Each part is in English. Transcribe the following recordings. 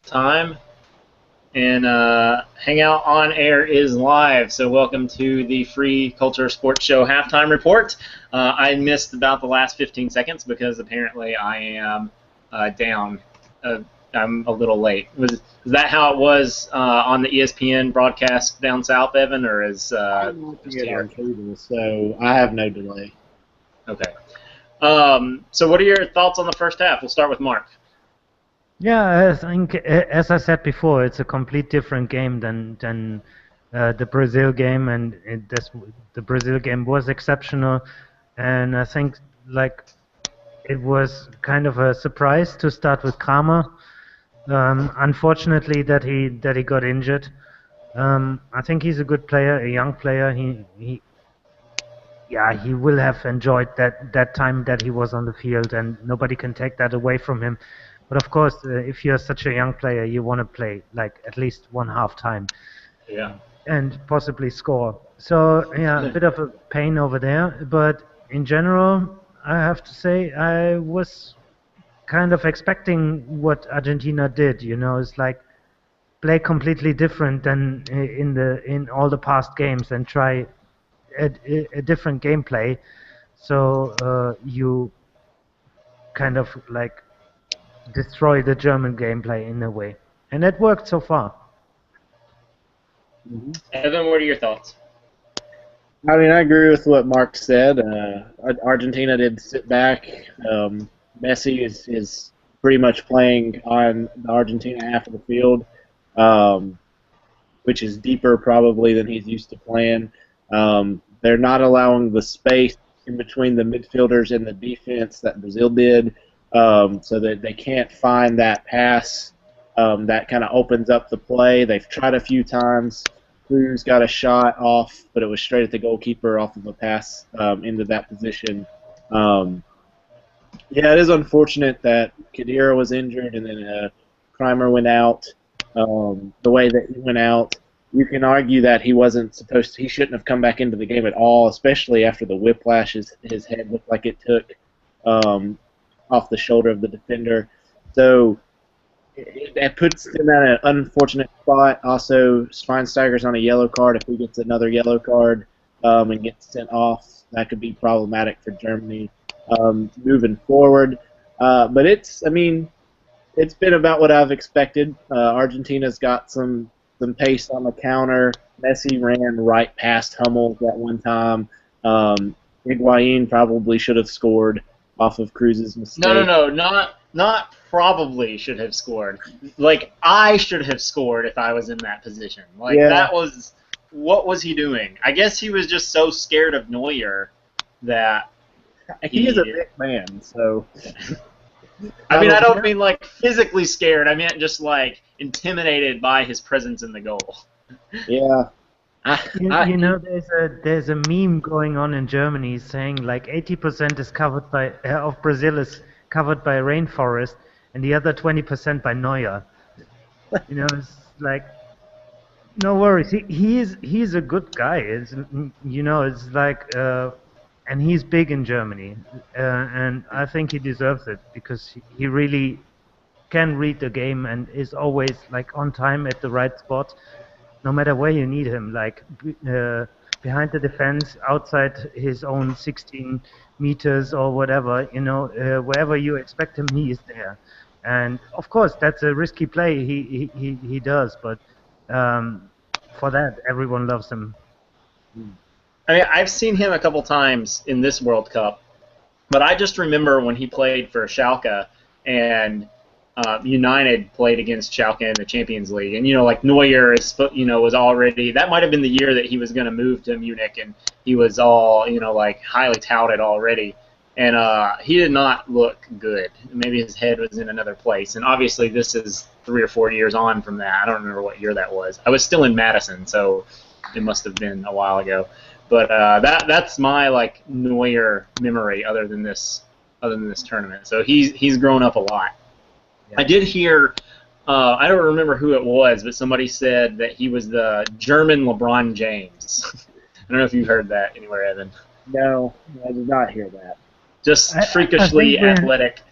time, and Hangout on Air is live. So welcome to the Free Culture Sports Show halftime report. I missed about the last 15 seconds because apparently I am down. I'm a little late. Is that how it was on the ESPN broadcast down south, Evan, or is I'm watching just it here? on cable, so I have no delay. Okay. So what are your thoughts on the first half? We'll start with Mark. Yeah, I think, as I said before, it's a complete different game than the Brazil game, and the Brazil game was exceptional, and I think like it was kind of a surprise to start with Kramer. Unfortunately, that he got injured. I think he's a good player, a young player. He will have enjoyed that time that he was on the field, and nobody can take that away from him. But of course, if you're such a young player, you want to play like at least one half time, Yeah. and possibly score. So yeah, a bit of a pain over there. But in general, I have to say I was kind of expecting what Argentina did. It's like play completely different than in all the past games and try a different gameplay. So you kind of like destroy the German gameplay in a way, and it worked so far. Evan, what are your thoughts? I mean, I agree with what Mark said. Argentina did sit back. Messi is pretty much playing on the Argentina half of the field, which is deeper probably than he's used to playing. They're not allowing the space in between the midfielders and the defense that Brazil did, so that they can't find that pass that kind of opens up the play. They've tried a few times. Cruz got a shot off, but it was straight at the goalkeeper off of a pass into that position. Yeah, it is unfortunate that Khedira was injured and then Kramer went out the way that he went out. You can argue that he wasn't supposed to, he shouldn't have come back into the game at all, especially after the whiplash his head looked like it took off the shoulder of the defender. So that puts him at an unfortunate spot. Also, Schweinsteiger's on a yellow card. If he gets another yellow card and gets sent off, that could be problematic for Germany moving forward. But it's been about what I've expected. Argentina's got some pace on the counter. Messi ran right past Hummels at one time. Higuain probably should have scored off of Cruz's mistake. No, not probably should have scored. Like, I should have scored if I was in that position. Like, Yeah. what was he doing? I guess he was just so scared of Neuer that He is a big man, so. I mean, I don't mean like physically scared. I meant just like intimidated by his presence in the goal. Yeah. There's a meme going on in Germany saying like 80% is covered of Brazil is covered by rainforest, and the other 20% by Neuer. It's like no worries. He's a good guy. It's like and he's big in Germany, and I think he deserves it because he really can read the game and is always like on time at the right spot, no matter where you need him, like behind the defense, outside his own 16 meters or whatever, wherever you expect him, he is there. And of course, that's a risky play he does, but for that, everyone loves him. I mean, I've seen him a couple times in this World Cup, but I just remember when he played for Schalke and United played against Schalke in the Champions League, and like Neuer was already, that might have been the year that he was going to move to Munich, and he was all like highly touted already, and he did not look good. Maybe his head was in another place, and obviously this is 3 or 4 years on from that. I don't remember what year that was. I was still in Madison, so it must have been a while ago. But that's my like Neuer memory, other than this tournament. So he's grown up a lot. Yeah. I did hear, I don't remember who it was, but somebody said that he was the German LeBron James. I don't know if you heard that anywhere, Evan. No, I did not hear that. Just freakishly athletic.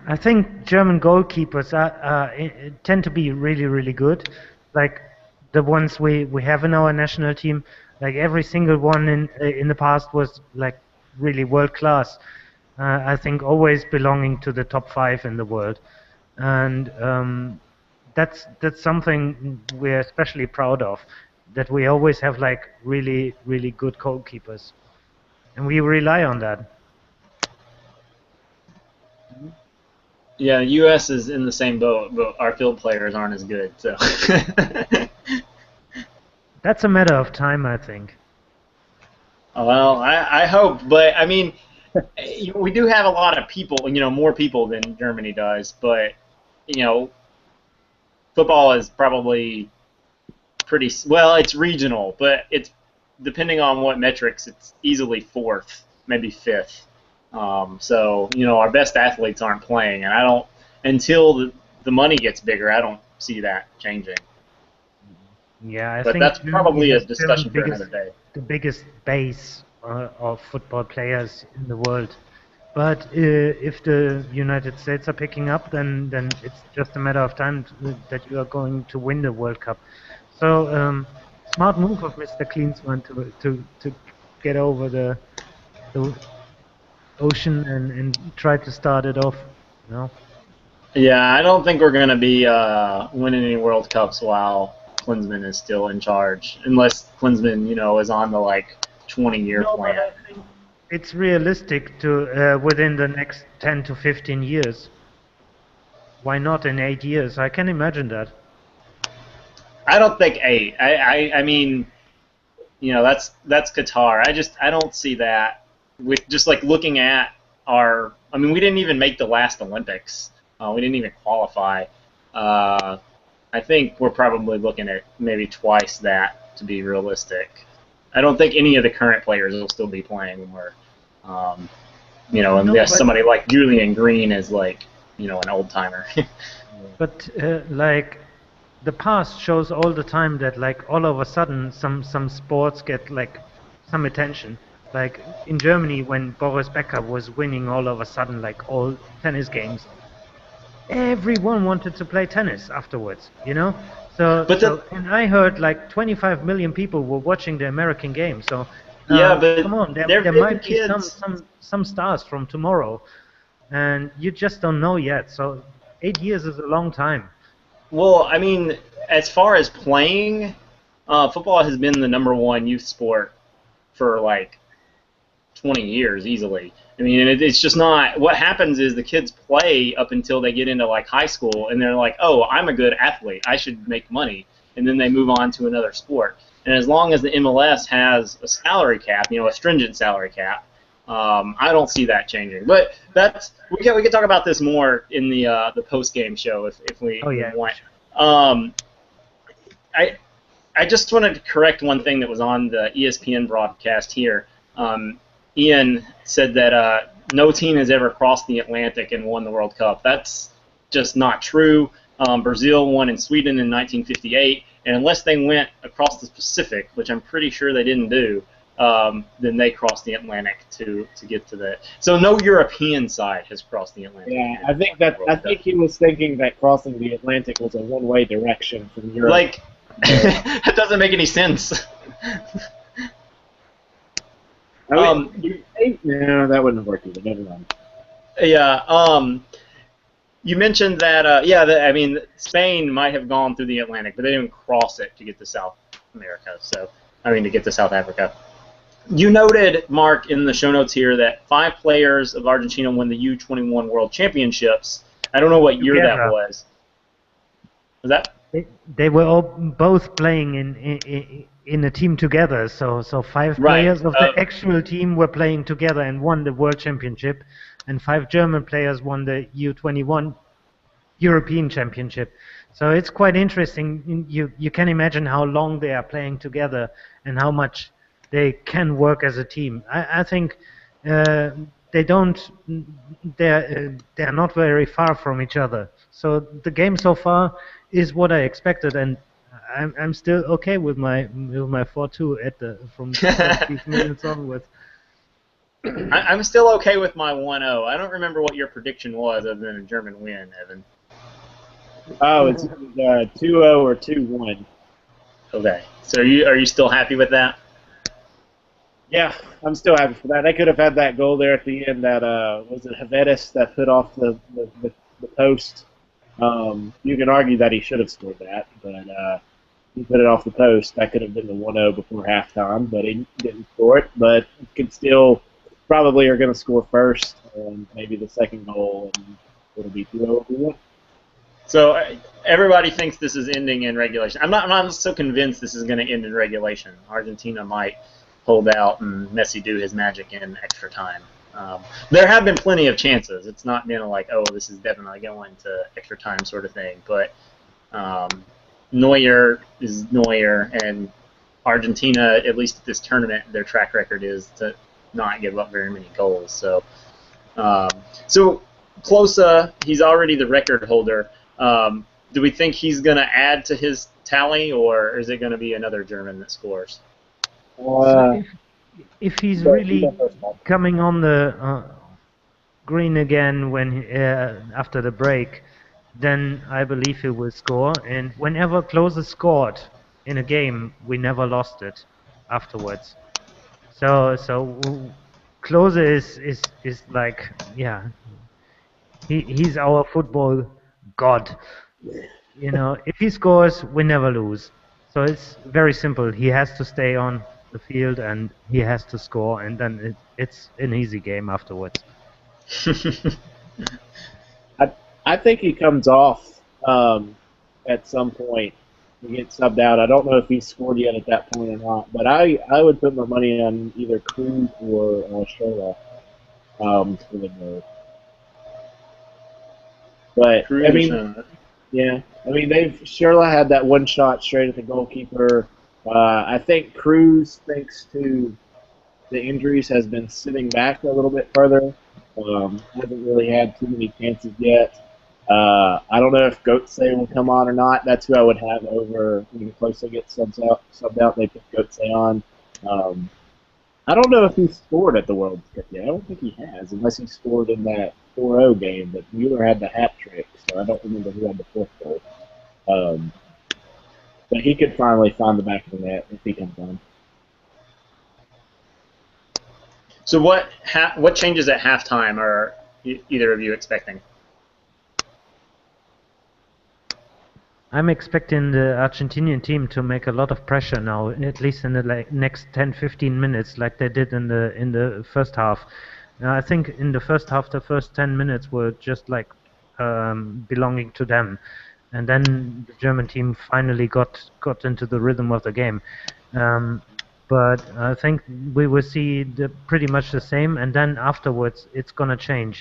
I think German goalkeepers tend to be really, really good. Like the ones we have in our national team, like every single one in the past was like really world class. I think always belonging to the top 5 in the world, and that's something we're especially proud of. That we always have like really, really good goalkeepers, and we rely on that. Yeah, U.S. is in the same boat, but our field players aren't as good. So. That's a matter of time, I think. Well, I hope, but I mean, we do have a lot of people, more people than Germany does, but football is probably pretty well. It's regional, but it's depending on what metrics, it's easily 4th, maybe 5th. So our best athletes aren't playing, and I don't until the money gets bigger. I don't see that changing. Yeah, I but think that's probably a discussion for another day. The biggest base of football players in the world. But if the United States are picking up, then it's just a matter of time that you are going to win the World Cup. So smart move of Mr. Klinsmann to get over the ocean and try to start it off. Yeah, I don't think we're going to be winning any World Cups while Klinsmann is still in charge, unless Klinsmann, is on the 20-year plan. I think it's realistic to within the next 10 to 15 years. Why not in 8 years? I can imagine that. I don't think 8. I mean, that's Qatar. I don't see that with just looking at our. I mean, we didn't even make the last Olympics. We didn't even qualify. I think we're probably looking at maybe twice that to be realistic. I don't think any of the current players will still be playing more. Unless somebody like Julian Green is an old timer. But the past shows all the time that all of a sudden some sports get some attention. Like in Germany when Boris Becker was winning all of a sudden all tennis games. Everyone wanted to play tennis afterwards, So, and I heard 25 million people were watching the American game. So, yeah, but come on, there might be some stars from tomorrow, and you just don't know yet. So, 8 years is a long time. Well, I mean, as far as playing, football has been the #1 youth sport for 20 years easily. I mean, it's just not. What happens is the kids play up until they get into high school, and they're like, "Oh, I'm a good athlete. I should make money," and then they move on to another sport. And as long as the MLS has a salary cap, a stringent salary cap, I don't see that changing. But we can talk about this more in the post game show if we want. I just wanted to correct one thing that was on the ESPN broadcast here. Ian said that no team has ever crossed the Atlantic and won the World Cup. That's just not true. Brazil won in Sweden in 1958, and unless they went across the Pacific, which I'm pretty sure they didn't do, then they crossed the Atlantic to get to that. So no European side has crossed the Atlantic. Yeah, I think he was thinking that crossing the Atlantic was a one-way direction from Europe. That doesn't make any sense. No, that wouldn't have worked either. Never mind. Yeah. You mentioned that. I mean, Spain might have gone through the Atlantic, but they didn't cross it to get to South America. To get to South Africa. You noted, Mark, in the show notes here that 5 players of Argentina won the U21 World Championships. I don't know what year that was. Was that? They were all both playing in a team together. So 5 players of the actual team were playing together and won the World Championship, and 5 German players won the U21 European Championship. So it's quite interesting. You can imagine how long they are playing together and how much they can work as a team. I think they're not very far from each other. So the game so far is what I expected, and I'm still okay with my 4-2 from 20 minutes onwards. I'm still okay with my 1-0. I don't remember what your prediction was other than a German win, Evan. Oh, it's 2-0 or 2-1. Okay. So are you still happy with that? Yeah, I'm still happy for that. They could have had that goal there at the end. That was it Havetis that put off the post. You can argue that he should have scored that, but he put it off the post. That could have been the 1-0 before halftime, but he didn't score it. But could still probably are going to score first, and maybe the second goal, and it'll be 2-0. So everybody thinks this is ending in regulation. I'm not so convinced this is going to end in regulation. Argentina might hold out and Messi do his magic in extra time. There have been plenty of chances. It's not been like, oh, this is definitely going to extra time sort of thing. But Neuer is Neuer, and Argentina, at least at this tournament, their track record is to not give up very many goals. So Klose, he's already the record holder. Do we think he's going to add to his tally, or is it going to be another German that scores? So if he's really coming on the green again when after the break, then I believe he will score. And whenever Klose scored in a game, we never lost it afterwards. So Klose is like, yeah, he's our football god. You know, if he scores, we never lose. So it's very simple. He has to stay on the field and he has to score, and then it's an easy game afterwards. I think he comes off at some point. He gets subbed out. I don't know if he's scored yet at that point or not, but I would put my money on either Cruz or Schürrle for the goal. But Cruz, I mean, yeah, I mean Schürrle had that one shot straight at the goalkeeper. I think Cruz, thanks to the injuries, has been sitting back a little bit further. Hasn't really had too many chances yet. I don't know if Götze will come on or not. That's who I would have over when Klose gets subbed out. They put Götze on. I don't know if he scored at the World Cup yet. I don't think he has, unless he scored in that 4-0 game. But Mueller had the hat trick, so I don't remember who had the fourth goal. But he could finally find the back of the net if he comes on. So what changes at halftime are either of you expecting? I'm expecting the Argentinian team to make a lot of pressure now, at least in the next 10-15 minutes, like they did in the first half. I think in the first half, the first 10 minutes were just like belonging to them, and then the German team finally got into the rhythm of the game. But I think we will see pretty much the same, and then afterwards it's gonna change.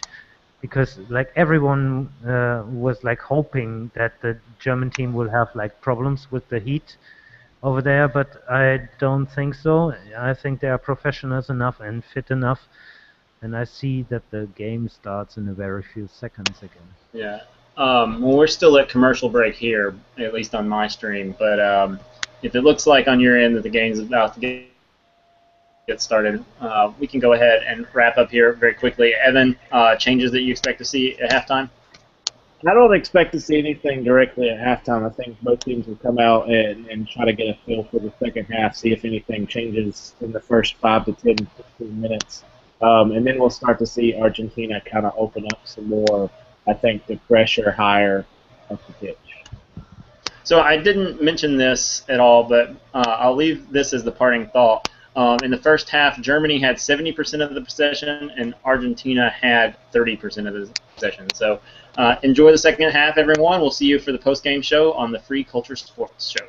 Because like everyone was like hoping that the German team will have like problems with the heat over there, but I don't think so. I think they are professionals enough and fit enough, and I see that the game starts in a very few seconds again. Yeah. Well, we're still at commercial break here, at least on my stream, but if it looks like on your end that the game's about to get started, we can go ahead and wrap up here very quickly. Evan, changes that you expect to see at halftime? I don't expect to see anything directly at halftime. I think both teams will come out and try to get a feel for the second half, see if anything changes in the first 5 to 10, 15 minutes. And then we'll start to see Argentina kind of open up some more, I think, the pressure higher up the pitch. So I didn't mention this at all, but I'll leave this as the parting thought. In the first half, Germany had 70% of the possession, and Argentina had 30% of the possession. So enjoy the second half, everyone. We'll see you for the post-game show on the Free Culture Sports Show.